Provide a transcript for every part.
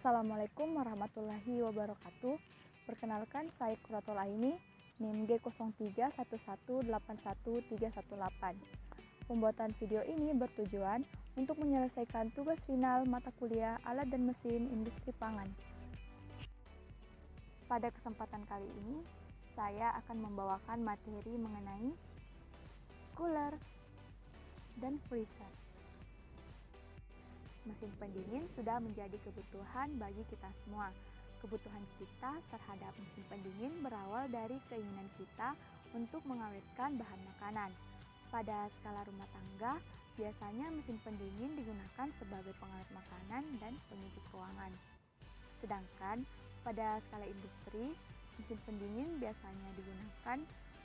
Assalamualaikum warahmatullahi wabarakatuh. Perkenalkan, saya Quratul Aini, NIM G0311811318. Pembuatan video ini bertujuan untuk menyelesaikan tugas final mata kuliah Alat dan Mesin Industri Pangan. Pada kesempatan kali ini, saya akan membawakan materi mengenai cooler dan freezer. Mesin pendingin sudah menjadi kebutuhan bagi kita semua. Kebutuhan kita terhadap mesin pendingin berawal dari keinginan kita untuk mengawetkan bahan makanan. Pada skala rumah tangga, biasanya mesin pendingin digunakan sebagai pengawet makanan dan penyejuk ruangan. Sedangkan pada skala industri, mesin pendingin biasanya digunakan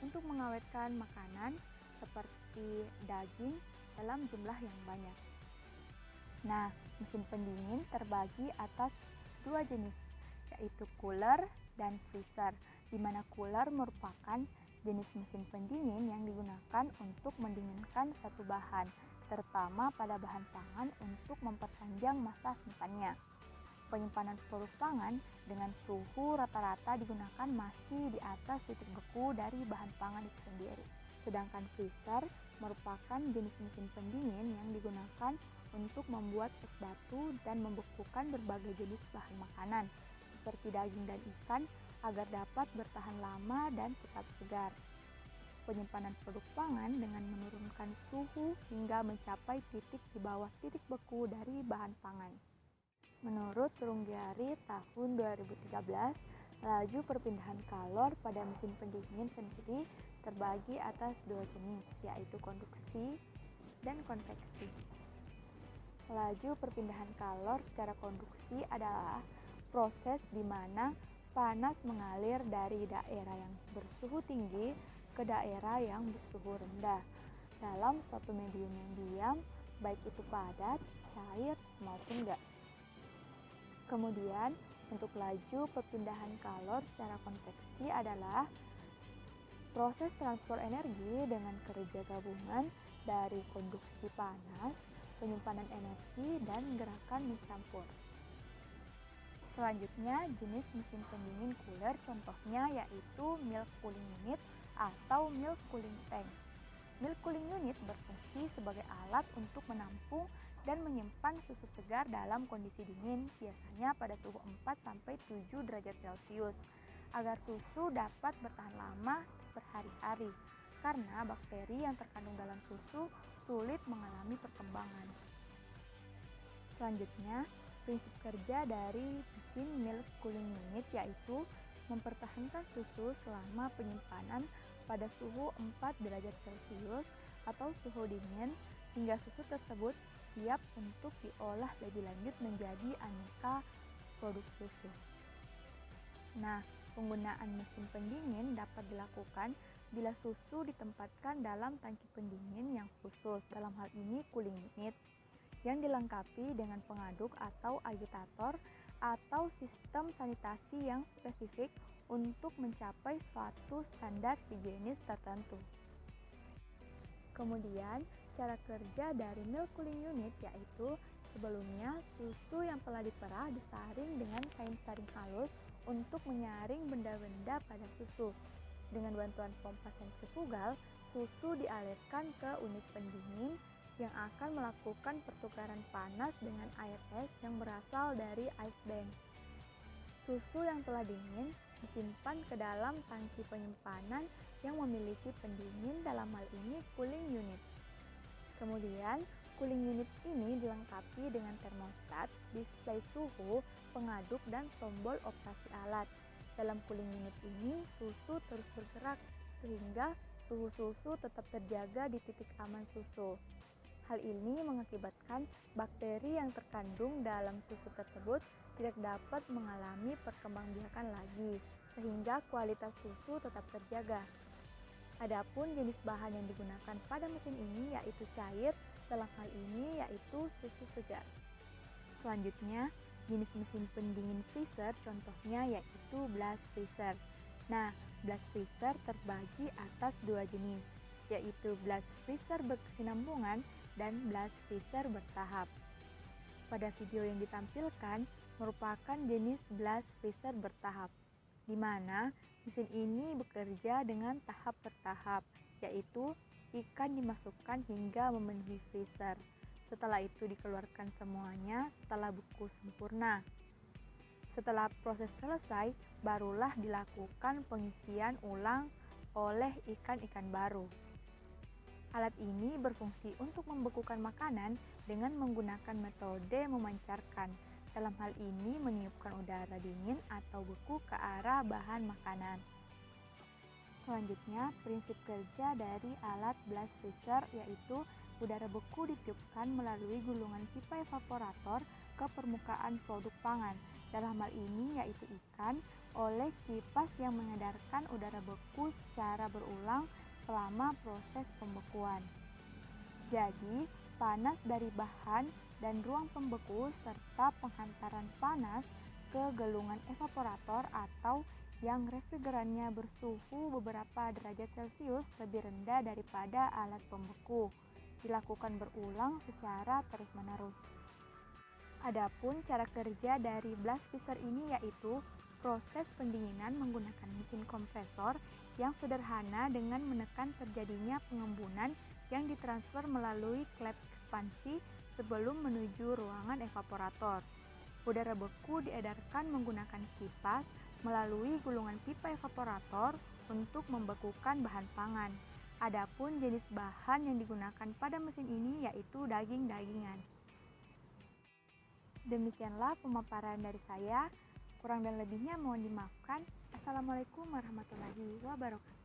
untuk mengawetkan makanan seperti daging dalam jumlah yang banyak. Nah, mesin pendingin terbagi atas dua jenis, yaitu cooler dan freezer, di mana cooler merupakan jenis mesin pendingin yang digunakan untuk mendinginkan satu bahan, terutama pada bahan pangan untuk memperpanjang masa simpannya. Penyimpanan produk pangan dengan suhu rata-rata digunakan masih di atas titik beku dari bahan pangan itu sendiri. Sedangkan freezer merupakan jenis mesin pendingin yang digunakan untuk membuat es batu dan membekukan berbagai jenis bahan makanan seperti daging dan ikan agar dapat bertahan lama dan tetap segar. Penyimpanan produk pangan dengan menurunkan suhu hingga mencapai titik di bawah titik beku dari bahan pangan. Menurut Runggiari tahun 2013, laju perpindahan kalor pada mesin pendingin sendiri terbagi atas dua jenis, yaitu konduksi dan konveksi. Laju perpindahan kalor secara konduksi adalah proses di mana panas mengalir dari daerah yang bersuhu tinggi ke daerah yang bersuhu rendah dalam suatu medium yang diam, baik itu padat, cair, maupun gas. Kemudian, untuk laju perpindahan kalor secara konveksi adalah proses transfer energi dengan kerja gabungan dari konduksi panas, penyimpanan energi, dan gerakan mencampur. Selanjutnya, jenis mesin pendingin cooler contohnya yaitu milk cooling unit atau milk cooling tank. Milk cooling unit berfungsi sebagai alat untuk menampung dan menyimpan susu segar dalam kondisi dingin, biasanya pada suhu 4-7 derajat Celcius, agar susu dapat bertahan lama berhari-hari, karena bakteri yang terkandung dalam susu sulit mengalami perkembangan. Selanjutnya, prinsip kerja dari mesin milk cooling unit yaitu mempertahankan susu selama penyimpanan pada suhu 4 derajat Celcius atau suhu dingin hingga susu tersebut siap untuk diolah lebih lanjut menjadi aneka produk susu. Nah, penggunaan mesin pendingin dapat dilakukan bila susu ditempatkan dalam tangki pendingin yang khusus, dalam hal ini cooling unit, yang dilengkapi dengan pengaduk atau agitator atau sistem sanitasi yang spesifik untuk mencapai suatu standar higienis tertentu. Kemudian, cara kerja dari milk cooling unit yaitu sebelumnya susu yang telah diperah disaring dengan kain saring halus untuk menyaring benda-benda pada susu. Dengan bantuan pompa sentrifugal, susu dialirkan ke unit pendingin yang akan melakukan pertukaran panas dengan air es yang berasal dari ice bank. Susu yang telah dingin disimpan ke dalam tangki penyimpanan yang memiliki pendingin, dalam hal ini cooling unit. Kemudian, cooling unit ini dilengkapi dengan termostat, display suhu, pengaduk, dan tombol operasi alat. Dalam cooling unit ini, susu terus bergerak sehingga suhu susu tetap terjaga di titik aman susu. Hal ini mengakibatkan bakteri yang terkandung dalam susu tersebut tidak dapat mengalami perkembangbiakan lagi, sehingga kualitas susu tetap terjaga. Adapun jenis bahan yang digunakan pada mesin ini yaitu cair, dalam hal ini yaitu susu segar. Selanjutnya, jenis mesin pendingin freezer contohnya yaitu blast freezer. Nah, blast freezer terbagi atas dua jenis, yaitu blast freezer berkesinambungan dan blast freezer bertahap. Pada video yang ditampilkan merupakan jenis blast freezer bertahap, di mana mesin ini bekerja dengan tahap bertahap, yaitu ikan dimasukkan hingga memenuhi freezer. Setelah itu dikeluarkan semuanya setelah beku sempurna. Setelah proses selesai, barulah dilakukan pengisian ulang oleh ikan-ikan baru. Alat ini berfungsi untuk membekukan makanan dengan menggunakan metode memancarkan. Dalam hal ini meniupkan udara dingin atau beku ke arah bahan makanan. Selanjutnya, prinsip kerja dari alat blast freezer yaitu udara beku ditiupkan melalui gulungan pipa evaporator ke permukaan produk pangan. Dalam hal ini yaitu ikan, oleh kipas yang mengedarkan udara beku secara berulang selama proses pembekuan. Jadi, panas dari bahan dan ruang pembeku serta penghantaran panas ke gulungan evaporator atau yang refrigerannya bersuhu beberapa derajat Celcius lebih rendah daripada alat pembeku dilakukan berulang secara terus-menerus. Adapun cara kerja dari blast freezer ini yaitu proses pendinginan menggunakan mesin kompresor yang sederhana dengan menekan terjadinya pengembunan yang ditransfer melalui klep ekspansi sebelum menuju ruangan evaporator. Udara beku diedarkan menggunakan kipas melalui gulungan pipa evaporator untuk membekukan bahan pangan. Adapun jenis bahan yang digunakan pada mesin ini yaitu daging-dagingan. Demikianlah pemaparan dari saya. Kurang dan lebihnya mohon dimaafkan. Assalamualaikum warahmatullahi wabarakatuh.